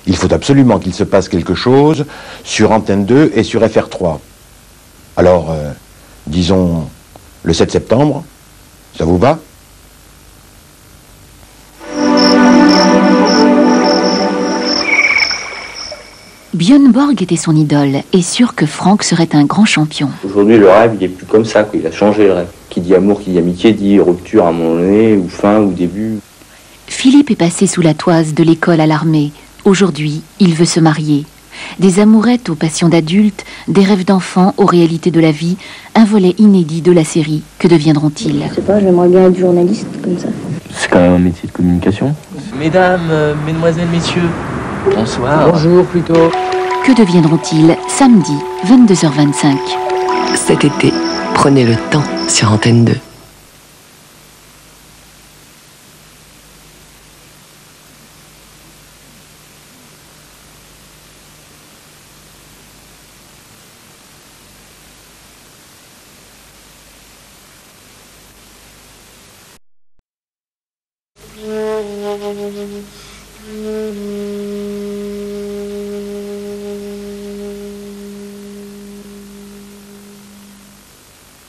Il faut absolument qu'il se passe quelque chose sur Antenne 2 et sur FR3. Alors, disons le 7 septembre, ça vous va ? Björn Borg était son idole et sûr que Franck serait un grand champion. Aujourd'hui, le rêve, il n'est plus comme ça, quoi. Il a changé le rêve. Qui dit amour, qui dit amitié, dit rupture à un moment donné, ou fin, ou début. Philippe est passé sous la toise de l'école à l'armée. Aujourd'hui, il veut se marier. Des amourettes aux passions d'adultes, des rêves d'enfants aux réalités de la vie, un volet inédit de la série. Que deviendront-ils? Je sais pas, j'aimerais bien être journaliste comme ça. C'est quand même un métier de communication. Mesdames, mesdemoiselles, messieurs, bonsoir. Bonjour plutôt. Que deviendront-ils samedi, 22h25? Cet été, prenez le temps sur Antenne 2.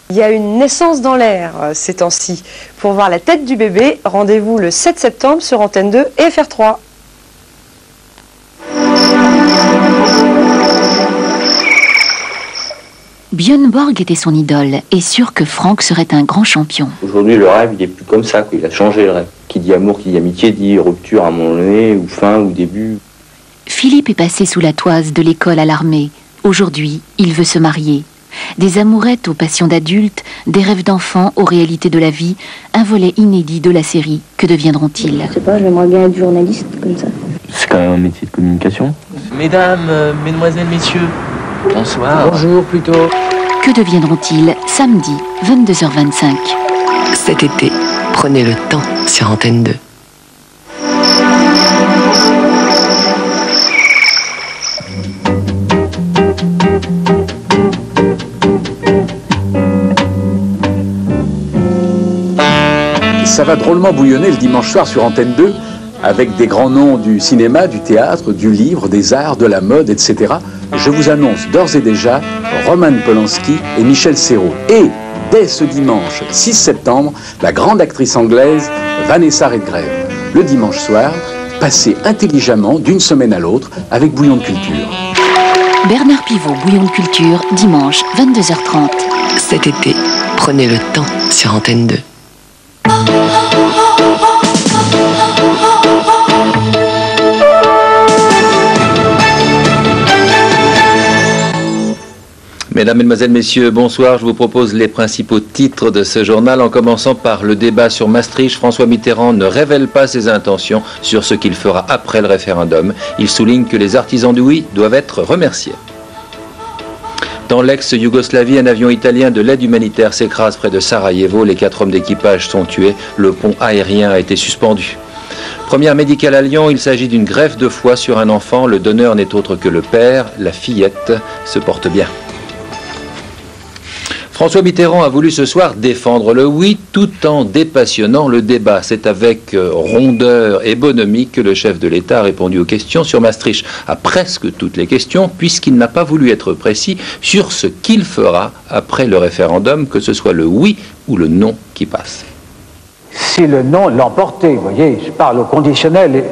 Il y a une naissance dans l'air ces temps-ci. Pour voir la tête du bébé, rendez-vous le 7 septembre sur Antenne 2 et FR3. Björn Borg était son idole et sûr que Franck serait un grand champion. Aujourd'hui, le rêve, il n'est plus comme ça, quoi. Il a changé le rêve. Qui dit amour, qui dit amitié, dit rupture à un moment donné, ou fin, ou début. Philippe est passé sous la toise de l'école à l'armée. Aujourd'hui, il veut se marier. Des amourettes aux passions d'adultes, des rêves d'enfants aux réalités de la vie, un volet inédit de la série. Que deviendront-ils? Je sais pas, j'aimerais bien être journaliste comme ça. C'est quand même un métier de communication. Mesdames, mesdemoiselles, messieurs, bonsoir. Bonjour plutôt. Que deviendront-ils samedi, 22h25? Cet été, prenez le temps sur Antenne 2. Ça va drôlement bouillonner le dimanche soir sur Antenne 2 avec des grands noms du cinéma, du théâtre, du livre, des arts, de la mode, etc. Je vous annonce d'ores et déjà Roman Polanski et Michel Serrault. Et dès ce dimanche 6 septembre, la grande actrice anglaise Vanessa Redgrave. Le dimanche soir, passez intelligemment d'une semaine à l'autre avec Bouillon de Culture. Bernard Pivot, Bouillon de Culture, dimanche, 22h30. Cet été, prenez le temps sur Antenne 2. Mesdames, Mesdemoiselles, Messieurs, bonsoir. Je vous propose les principaux titres de ce journal, en commençant par le débat sur Maastricht. François Mitterrand ne révèle pas ses intentions sur ce qu'il fera après le référendum. Il souligne que les artisans du oui doivent être remerciés. Dans l'ex-Yougoslavie, un avion italien de l'aide humanitaire s'écrase près de Sarajevo. Les 4 hommes d'équipage sont tués. Le pont aérien a été suspendu. Première médicale à Lyon, il s'agit d'une greffe de foie sur un enfant. Le donneur n'est autre que le père. La fillette se porte bien. François Mitterrand a voulu ce soir défendre le oui tout en dépassionnant le débat. C'est avec rondeur et bonhomie que le chef de l'État a répondu aux questions sur Maastricht, à presque toutes les questions, puisqu'il n'a pas voulu être précis sur ce qu'il fera après le référendum, que ce soit le oui ou le non qui passe. Si le non l'emportait, vous voyez, je parle au conditionnel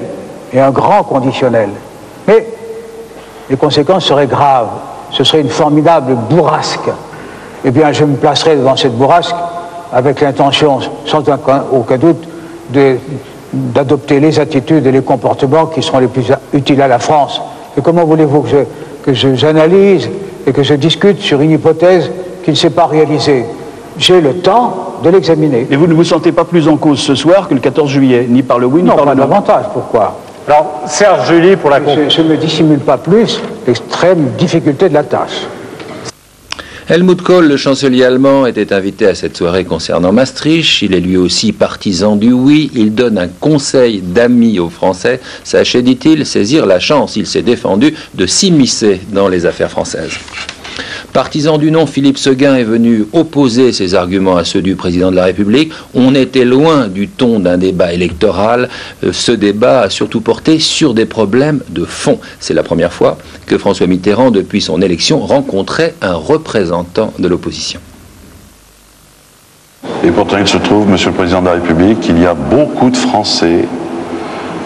et un grand conditionnel. Mais les conséquences seraient graves. Ce serait une formidable bourrasque. Eh bien, je me placerai devant cette bourrasque avec l'intention, sans aucun doute, d'adopter les attitudes et les comportements qui seront les plus utiles à la France. Et comment voulez-vous que j'analyse et que je discute sur une hypothèse qui ne s'est pas réalisée? J'ai le temps de l'examiner. Et vous ne vous sentez pas plus en cause ce soir que le 14 juillet, ni par le oui, ni par le non? Non, pas davantage. Pourquoi? Alors, Serge Julie, pour la Je ne me dissimule pas plus l'extrême difficulté de la tâche. Helmut Kohl, le chancelier allemand, était invité à cette soirée concernant Maastricht. Il est lui aussi partisan du oui. Il donne un conseil d'amis aux Français. Sachez, dit-il, saisir la chance. Il s'est défendu de s'immiscer dans les affaires françaises. Partisan du non, Philippe Séguin est venu opposer ses arguments à ceux du président de la République. On était loin du ton d'un débat électoral. Ce débat a surtout porté sur des problèmes de fond. C'est la première fois que François Mitterrand, depuis son élection, rencontrait un représentant de l'opposition. Et pourtant, il se trouve, Monsieur le Président de la République, qu'il y a beaucoup de Français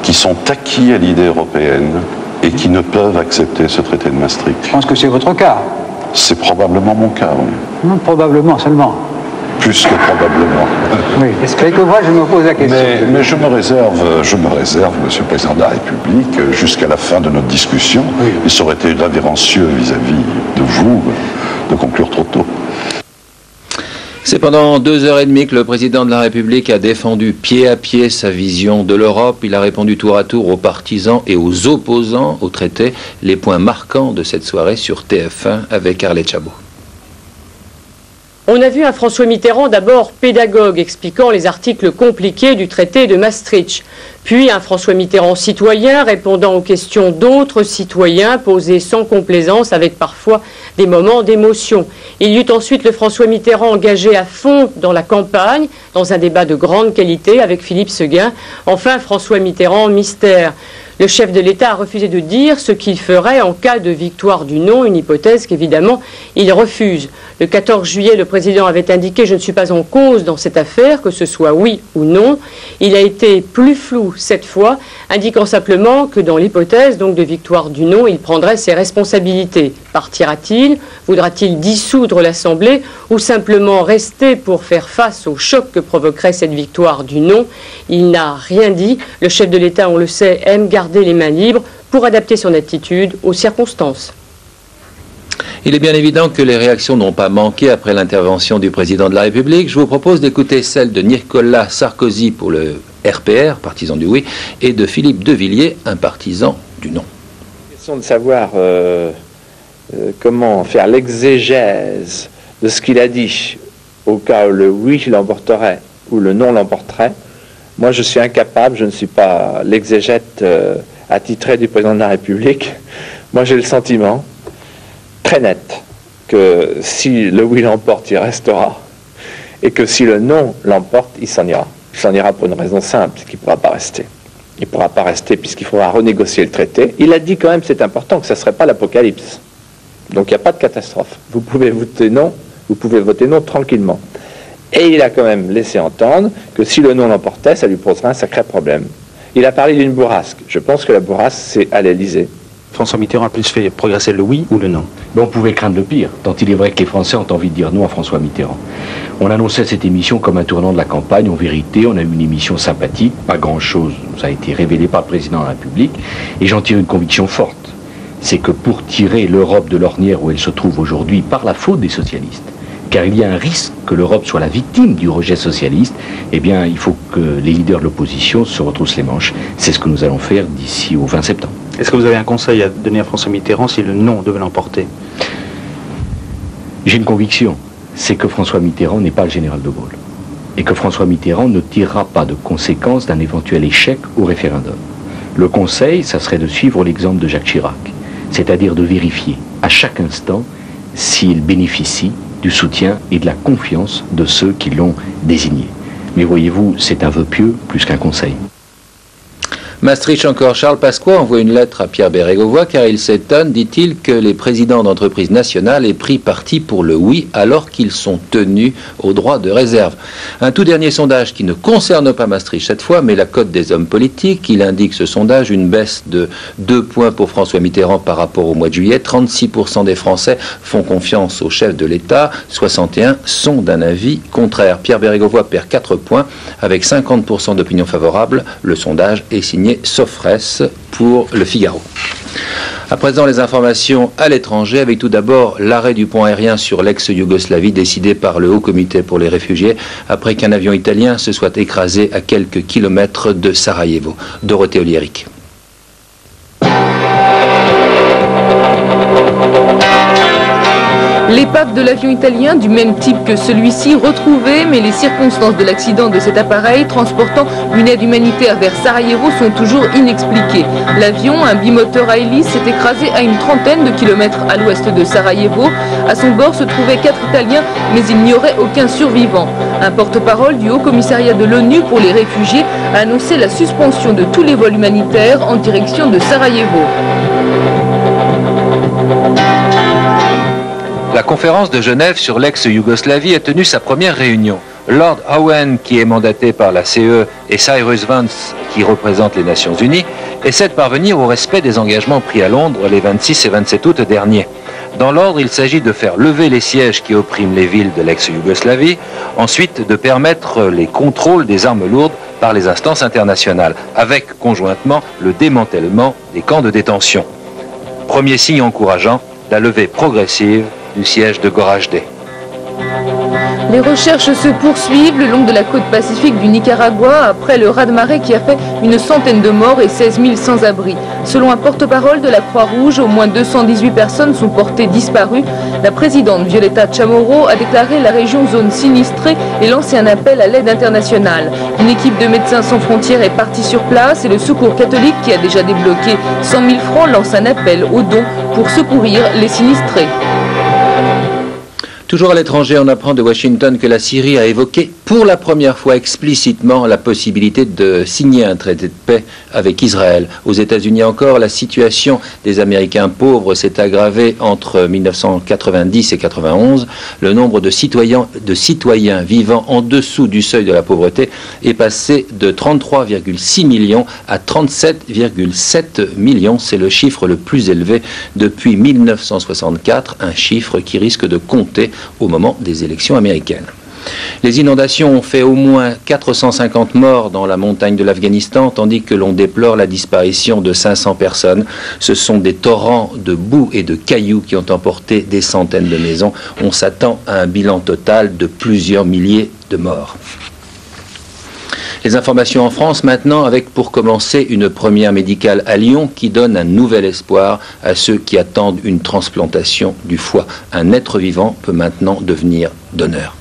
qui sont acquis à l'idée européenne et qui ne peuvent accepter ce traité de Maastricht. Je pense que c'est votre cas. C'est probablement mon cas, oui. Non, probablement seulement. Plus que probablement. Oui, c'est que moi je me pose la question. Mais je me réserve, Monsieur le Président de la République, jusqu'à la fin de notre discussion. Oui. Et ça aurait été irrévérencieux vis-à-vis de vous de conclure trop tôt. C'est pendant 2h30 que le président de la République a défendu pied à pied sa vision de l'Europe. Il a répondu tour à tour aux partisans et aux opposants au traité. Les points marquants de cette soirée sur TF1 avec Arlette Chabot. On a vu un François Mitterrand d'abord pédagogue expliquant les articles compliqués du traité de Maastricht, puis un François Mitterrand citoyen répondant aux questions d'autres citoyens posées sans complaisance avec parfois des moments d'émotion. Il y eut ensuite le François Mitterrand engagé à fond dans la campagne, dans un débat de grande qualité avec Philippe Séguin. Enfin François Mitterrand mystère. Le chef de l'État a refusé de dire ce qu'il ferait en cas de victoire du non, une hypothèse qu'évidemment il refuse. Le 14 juillet, le président avait indiqué « Je ne suis pas en cause dans cette affaire, que ce soit oui ou non ». Il a été plus flou cette fois, indiquant simplement que dans l'hypothèse donc de victoire du non, il prendrait ses responsabilités. Partira-t-il? Voudra-t-il dissoudre l'Assemblée ou simplement rester pour faire face au choc que provoquerait cette victoire du non? Il n'a rien dit. Le chef de l'État, on le sait, aime garder les mains libres pour adapter son attitude aux circonstances. Il est bien évident que les réactions n'ont pas manqué après l'intervention du président de la République. Je vous propose d'écouter celle de Nicolas Sarkozy pour le RPR, partisan du oui, et de Philippe de Villiers, un partisan du non. Question de savoir comment faire l'exégèse de ce qu'il a dit au cas où le oui l'emporterait ou le non l'emporterait. Moi, je suis incapable, je ne suis pas l'exégète attitré du président de la République. Moi, j'ai le sentiment très net que si le oui l'emporte, il restera, et que si le non l'emporte, il s'en ira. Il s'en ira pour une raison simple, c'est qu'il ne pourra pas rester. Il ne pourra pas rester puisqu'il faudra renégocier le traité. Il a dit quand même, c'est important, que ça ne serait pas l'apocalypse. Donc il n'y a pas de catastrophe. Vous pouvez voter non, tranquillement. Et il a quand même laissé entendre que si le non l'emportait, ça lui poserait un sacré problème. Il a parlé d'une bourrasque. Je pense que la bourrasque, c'est à l'Élysée. François Mitterrand a plus fait progresser le oui ou le non? On pouvait craindre le pire, tant il est vrai que les Français ont envie de dire non à François Mitterrand. On annonçait cette émission comme un tournant de la campagne. En vérité, on a eu une émission sympathique, pas grand-chose nous a été révélé par le président de la République, et j'en tire une conviction forte. C'est que pour tirer l'Europe de l'ornière où elle se trouve aujourd'hui par la faute des socialistes, car il y a un risque que l'Europe soit la victime du rejet socialiste, eh bien, il faut que les leaders de l'opposition se retroussent les manches. C'est ce que nous allons faire d'ici au 20 septembre. Est-ce que vous avez un conseil à donner à François Mitterrand si le non devait l'emporter? J'ai une conviction, c'est que François Mitterrand n'est pas le général de Gaulle. Et que François Mitterrand ne tirera pas de conséquences d'un éventuel échec au référendum. Le conseil, ça serait de suivre l'exemple de Jacques Chirac, c'est-à-dire de vérifier à chaque instant s'il bénéficie du soutien et de la confiance de ceux qui l'ont désigné. Mais voyez-vous, c'est un vœu pieux plus qu'un conseil. Maastricht encore, Charles Pasqua envoie une lettre à Pierre Bérégovoy car il s'étonne, dit-il, que les présidents d'entreprises nationales aient pris parti pour le oui alors qu'ils sont tenus au droit de réserve. Un tout dernier sondage qui ne concerne pas Maastricht cette fois, mais la cote des hommes politiques. Il indique ce sondage une baisse de 2 points pour François Mitterrand par rapport au mois de juillet. 36% des Français font confiance au chef de l'État, 61% sont d'un avis contraire. Pierre Bérégovoy perd 4 points avec 50% d'opinion favorable. Le sondage est signé Sofres pour Le Figaro. À présent, les informations à l'étranger, avec tout d'abord l'arrêt du pont aérien sur l'ex-Yougoslavie décidé par le Haut Comité pour les réfugiés après qu'un avion italien se soit écrasé à quelques kilomètres de Sarajevo. Dorothée Oliéric. L'épave de l'avion italien, du même type que celui-ci, retrouvée, mais les circonstances de l'accident de cet appareil transportant une aide humanitaire vers Sarajevo sont toujours inexpliquées. L'avion, un bimoteur à hélice, s'est écrasé à une trentaine de kilomètres à l'ouest de Sarajevo. À son bord se trouvaient 4 Italiens, mais il n'y aurait aucun survivant. Un porte-parole du Haut Commissariat de l'ONU pour les réfugiés a annoncé la suspension de tous les vols humanitaires en direction de Sarajevo. La conférence de Genève sur l'ex-Yougoslavie a tenu sa première réunion. Lord Owen, qui est mandaté par la CE, et Cyrus Vance, qui représente les Nations Unies, essaient de parvenir au respect des engagements pris à Londres les 26 et 27 août derniers. Dans l'ordre, il s'agit de faire lever les sièges qui oppriment les villes de l'ex-Yougoslavie, ensuite de permettre les contrôles des armes lourdes par les instances internationales, avec conjointement le démantèlement des camps de détention. Premier signe encourageant, la levée progressive du siège de Goražde. Les recherches se poursuivent le long de la côte pacifique du Nicaragua après le raz-de-marée qui a fait une centaine de morts et 16 000 sans-abri. Selon un porte-parole de la Croix-Rouge, au moins 218 personnes sont portées disparues. La présidente Violeta Chamorro a déclaré la région zone sinistrée et lancé un appel à l'aide internationale. Une équipe de Médecins sans frontières est partie sur place et le Secours catholique, qui a déjà débloqué 100 000 francs, lance un appel aux dons pour secourir les sinistrés. Toujours à l'étranger, on apprend de Washington que la Syrie a évoqué pour la première fois explicitement la possibilité de signer un traité de paix avec Israël. Aux États-Unis encore, la situation des Américains pauvres s'est aggravée entre 1990 et 1991. Le nombre de citoyens vivant en dessous du seuil de la pauvreté est passé de 33,6 millions à 37,7 millions. C'est le chiffre le plus élevé depuis 1964, un chiffre qui risque de compter au moment des élections américaines. Les inondations ont fait au moins 450 morts dans la montagne de l'Afghanistan, tandis que l'on déplore la disparition de 500 personnes. Ce sont des torrents de boue et de cailloux qui ont emporté des centaines de maisons. On s'attend à un bilan total de plusieurs milliers de morts. Les informations en France maintenant, avec pour commencer une première médicale à Lyon qui donne un nouvel espoir à ceux qui attendent une transplantation du foie. Un être vivant peut maintenant devenir donneur.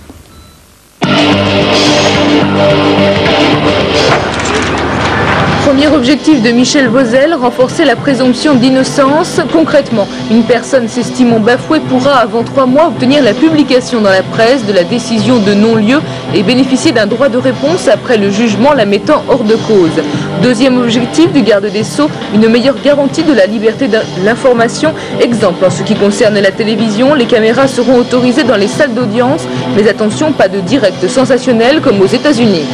Premier objectif de Michel Vauzel, renforcer la présomption d'innocence. Concrètement, une personne s'estimant bafouée pourra avant 3 mois obtenir la publication dans la presse de la décision de non-lieu et bénéficier d'un droit de réponse après le jugement la mettant hors de cause. Deuxième objectif du garde des Sceaux, une meilleure garantie de la liberté de l'information. Exemple, en ce qui concerne la télévision, les caméras seront autorisées dans les salles d'audience, mais attention, pas de direct sensationnel comme aux États-Unis.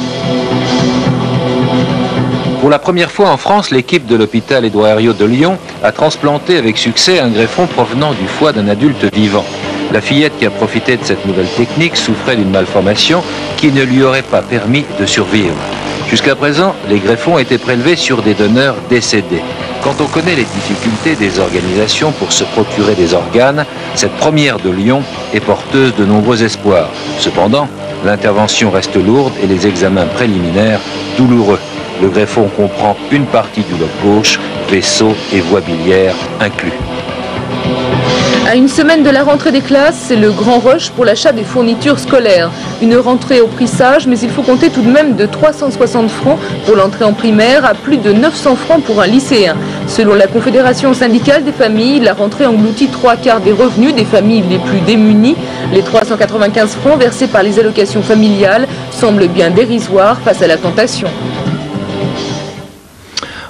Pour la première fois en France, l'équipe de l'hôpital Édouard Herriot de Lyon a transplanté avec succès un greffon provenant du foie d'un adulte vivant. La fillette qui a profité de cette nouvelle technique souffrait d'une malformation qui ne lui aurait pas permis de survivre. Jusqu'à présent, les greffons étaient prélevés sur des donneurs décédés. Quand on connaît les difficultés des organisations pour se procurer des organes, cette première de Lyon est porteuse de nombreux espoirs. Cependant, l'intervention reste lourde et les examens préliminaires douloureux. Le greffon comprend une partie du lobe gauche, vaisseau et voie biliaire inclus. À une semaine de la rentrée des classes, c'est le grand rush pour l'achat des fournitures scolaires. Une rentrée au prix sage, mais il faut compter tout de même de 360 francs pour l'entrée en primaire à plus de 900 francs pour un lycéen. Selon la Confédération syndicale des familles, la rentrée engloutit 3/4 des revenus des familles les plus démunies. Les 395 francs versés par les allocations familiales semblent bien dérisoires face à la tentation.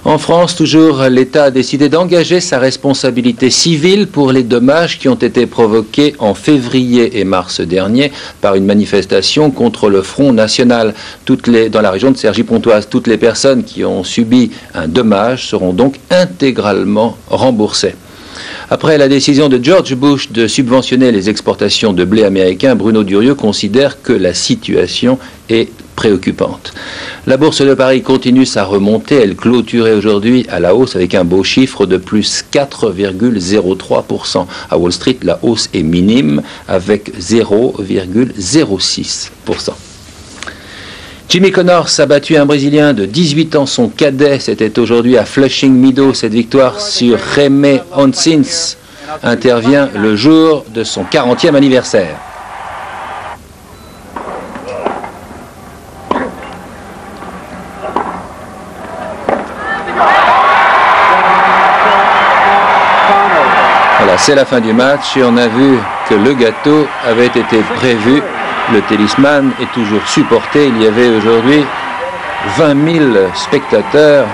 En France, toujours, l'État a décidé d'engager sa responsabilité civile pour les dommages qui ont été provoqués en février et mars dernier par une manifestation contre le Front National. Dans la région de Cergy-Pontoise, toutes les personnes qui ont subi un dommage seront donc intégralement remboursées. Après la décision de George Bush de subventionner les exportations de blé américain, Bruno Durieux considère que la situation est préoccupante. La bourse de Paris continue sa remontée. Elle clôturait aujourd'hui à la hausse avec un beau chiffre de plus 4,03%. À Wall Street, la hausse est minime avec 0,06%. Jimmy Connors a battu un Brésilien de 18 ans, son cadet. C'était aujourd'hui à Flushing Meadows, cette victoire sur Jaime Onsins. intervient le jour de son 40e anniversaire. Voilà, c'est la fin du match et on a vu que le gâteau avait été prévu. Le Tennisman est toujours supporté. Il y avait aujourd'hui 20 000 spectateurs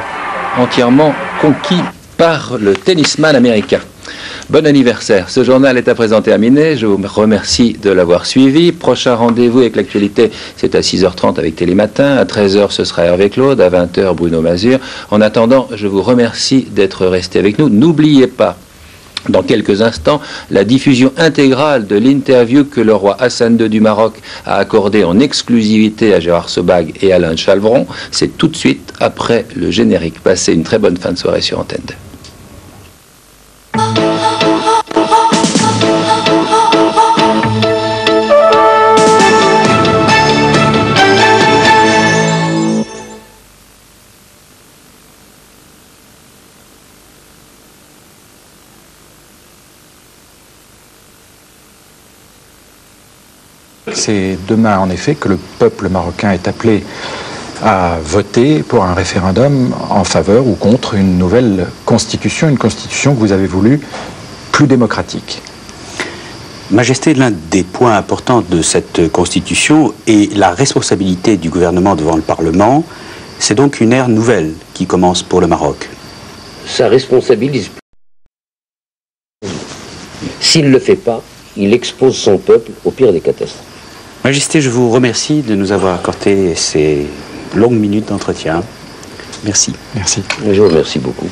entièrement conquis par le Tennisman américain. Bon anniversaire. Ce journal est à présent terminé. Je vous remercie de l'avoir suivi. Prochain rendez-vous avec l'actualité, c'est à 6h30 avec Télématin. À 13h, ce sera Hervé Claude. À 20h, Bruno Mazur. En attendant, je vous remercie d'être resté avec nous. N'oubliez pas, dans quelques instants, la diffusion intégrale de l'interview que le roi Hassan II du Maroc a accordée en exclusivité à Gérard Sebag et Alain Chalvron. C'est tout de suite après le générique. Passez une très bonne fin de soirée sur Antenne 2. C'est demain, en effet, que le peuple marocain est appelé à voter pour un référendum en faveur ou contre une nouvelle constitution, une constitution que vous avez voulu plus démocratique. Majesté, l'un des points importants de cette constitution est la responsabilité du gouvernement devant le Parlement. C'est donc une ère nouvelle qui commence pour le Maroc. Ça responsabilise. S'il ne le fait pas, il expose son peuple au pire des catastrophes. Majesté, je vous remercie de nous avoir accordé ces longues minutes d'entretien. Merci. Merci. Je vous remercie beaucoup.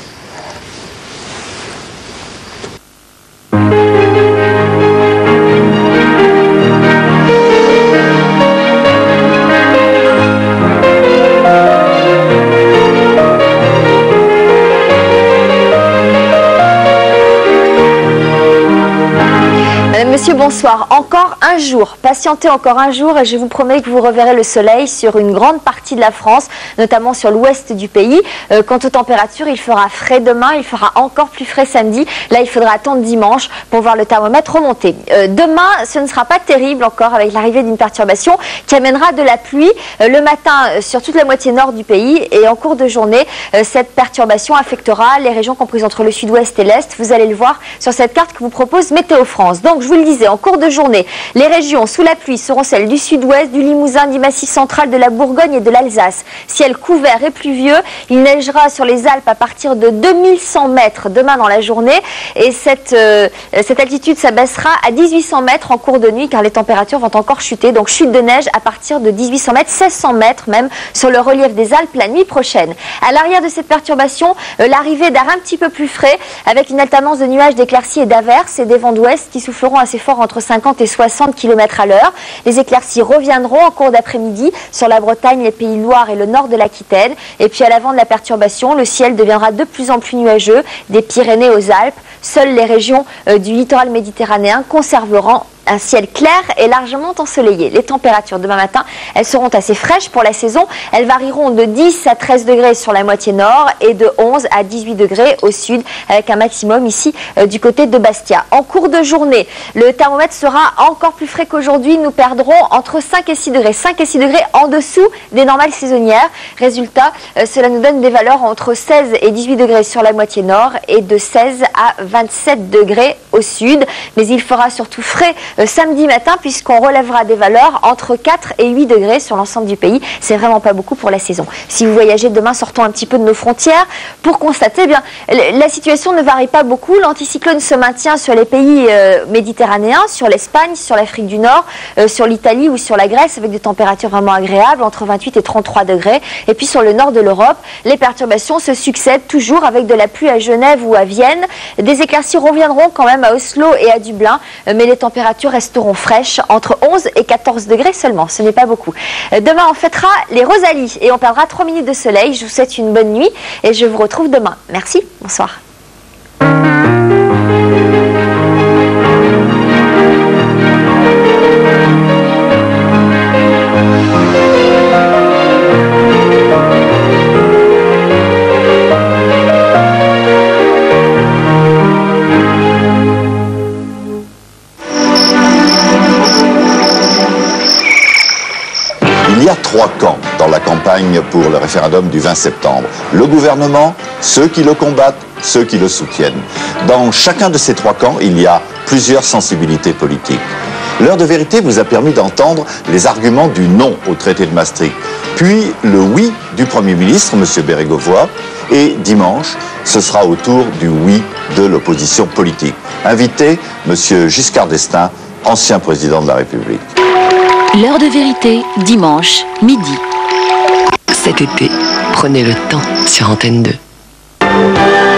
Monsieur, bonsoir. Encore un jour, patientez encore un jour et je vous promets que vous reverrez le soleil sur une grande partie de la France, notamment sur l'ouest du pays. Quant aux températures, il fera frais demain, il fera encore plus frais samedi. Là, il faudra attendre dimanche pour voir le thermomètre remonter. Demain, ce ne sera pas terrible encore avec l'arrivée d'une perturbation qui amènera de la pluie le matin sur toute la moitié nord du pays et en cours de journée, cette perturbation affectera les régions comprises entre le sud-ouest et l'est. Vous allez le voir sur cette carte que vous propose Météo France. Donc, je vous le disais, en cours de journée, les régions sous la pluie seront celles du sud-ouest, du Limousin, du Massif central, de la Bourgogne et de l'Alsace. Ciel couvert et pluvieux, il neigera sur les Alpes à partir de 2100 mètres demain dans la journée et cette altitude s'abaissera à 1800 mètres en cours de nuit car les températures vont encore chuter. Donc chute de neige à partir de 1800 mètres, 1600 mètres même sur le relief des Alpes la nuit prochaine. À l'arrière de cette perturbation, l'arrivée d'air un petit peu plus frais avec une alternance de nuages, d'éclaircies et d'averses et des vents d'ouest qui souffleront assez fort entre 50 et 60 km à l'heure. Les éclaircies reviendront en cours d'après-midi sur la Bretagne, les Pays de Loire et le nord de l'Aquitaine. Et puis à l'avant de la perturbation, le ciel deviendra de plus en plus nuageux, des Pyrénées aux Alpes. Seules les régions du littoral méditerranéen conserveront un ciel clair et largement ensoleillé. Les températures demain matin, elles seront assez fraîches pour la saison. Elles varieront de 10 à 13 degrés sur la moitié nord et de 11 à 18 degrés au sud, avec un maximum ici du côté de Bastia. En cours de journée, le thermomètre sera encore plus frais qu'aujourd'hui. Nous perdrons entre 5 et 6 degrés. 5 et 6 degrés en dessous des normales saisonnières. Résultat, cela nous donne des valeurs entre 16 et 18 degrés sur la moitié nord et de 16 à 27 degrés au sud. Mais il fera surtout frais samedi matin puisqu'on relèvera des valeurs entre 4 et 8 degrés sur l'ensemble du pays. C'est vraiment pas beaucoup pour la saison. Si vous voyagez demain, sortons un petit peu de nos frontières pour constater, bien, la situation ne varie pas beaucoup. L'anticyclone se maintient sur les pays méditerranéens, sur l'Espagne, sur l'Afrique du Nord, sur l'Italie ou sur la Grèce avec des températures vraiment agréables entre 28 et 33 degrés. Et puis sur le nord de l'Europe, les perturbations se succèdent toujours avec de la pluie à Genève ou à Vienne. Des éclaircies reviendront quand même à Oslo et à Dublin, mais les températures resteront fraîches entre 11 et 14 degrés seulement. Ce n'est pas beaucoup. Demain, on fêtera les Rosalies et on perdra 3 minutes de soleil. Je vous souhaite une bonne nuit et je vous retrouve demain. Merci. Bonsoir. référendum du 20 septembre. Le gouvernement, ceux qui le combattent, ceux qui le soutiennent. Dans chacun de ces trois camps, il y a plusieurs sensibilités politiques. L'heure de vérité vous a permis d'entendre les arguments du non au traité de Maastricht, puis le oui du Premier ministre, M. Bérégovoy, et dimanche, ce sera au tour du oui de l'opposition politique. Invité, M. Giscard d'Estaing, ancien président de la République. L'heure de vérité, dimanche, midi. Cet été, prenez le temps sur Antenne 2.